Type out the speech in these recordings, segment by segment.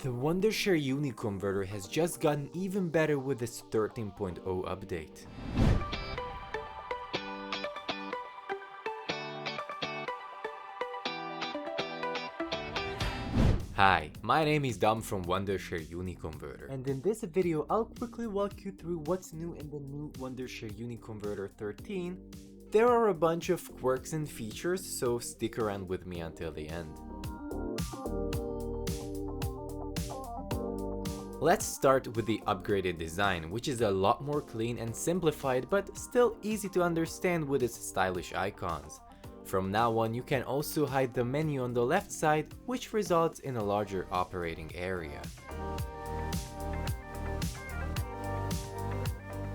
The Wondershare UniConverter has just gotten even better with its 13.0 update. Hi, my name is Dom from Wondershare UniConverter, and in this video I'll quickly walk you through what's new in the new Wondershare UniConverter 13. There are a bunch of quirks and features, so stick around with me until the end. Let's start with the upgraded design, which is a lot more clean and simplified, but still easy to understand with its stylish icons. From now on, you can also hide the menu on the left side, which results in a larger operating area.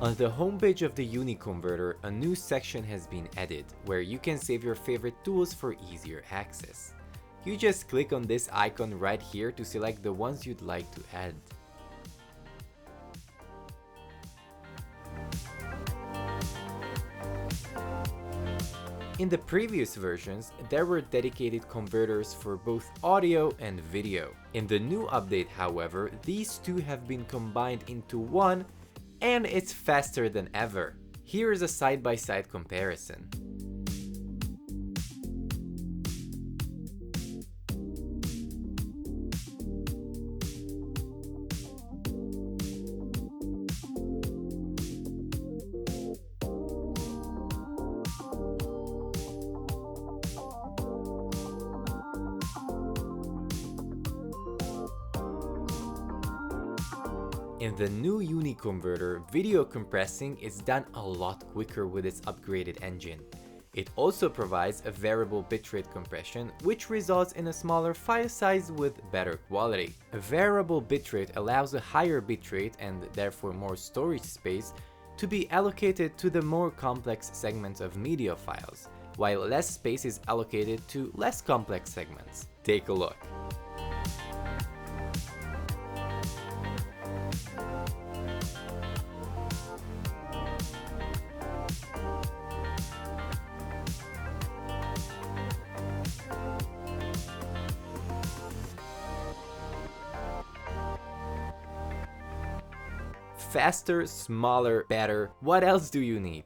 On the homepage of the UniConverter, a new section has been added, where you can save your favorite tools for easier access. You just click on this icon right here to select the ones you'd like to add. In the previous versions, there were dedicated converters for both audio and video. In the new update, however, these two have been combined into one, and it's faster than ever. Here is a side-by-side comparison. In the new UniConverter, video compressing is done a lot quicker with its upgraded engine. It also provides a variable bitrate compression, which results in a smaller file size with better quality. A variable bitrate allows a higher bitrate and therefore more storage space to be allocated to the more complex segments of media files, while less space is allocated to less complex segments. Take a look. Faster, smaller, better. What else do you need?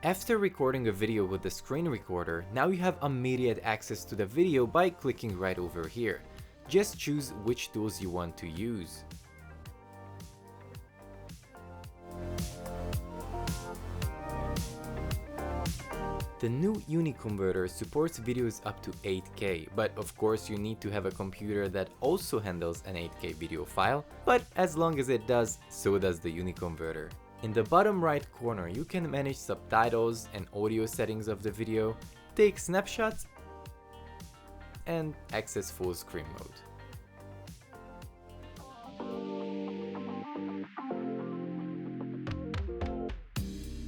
After recording a video with the screen recorder, now you have immediate access to the video by clicking right over here. Just choose which tools you want to use. The new UniConverter supports videos up to 8K, but of course you need to have a computer that also handles an 8K video file, but as long as it does, so does the UniConverter. In the bottom right corner, you can manage subtitles and audio settings of the video, take snapshots, and access full screen mode.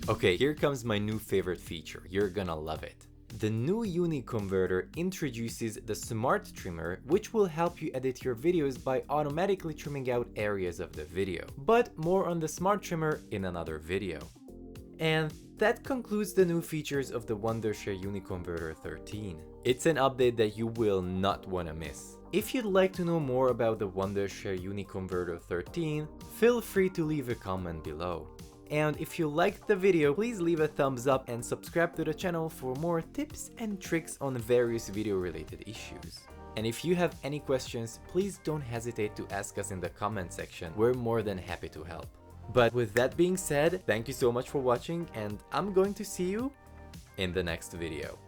Okay, here comes my new favorite feature. You're gonna love it. The new UniConverter introduces the Smart Trimmer, which will help you edit your videos by automatically trimming out areas of the video. But more on the Smart Trimmer in another video. And that concludes the new features of the Wondershare UniConverter 13. It's an update that you will not want to miss. If you'd like to know more about the Wondershare UniConverter 13, feel free to leave a comment below. And if you liked the video, please leave a thumbs up and subscribe to the channel for more tips and tricks on various video related issues. And if you have any questions, please don't hesitate to ask us in the comment section. We're more than happy to help. But with that being said, thank you so much for watching, and I'm going to see you in the next video.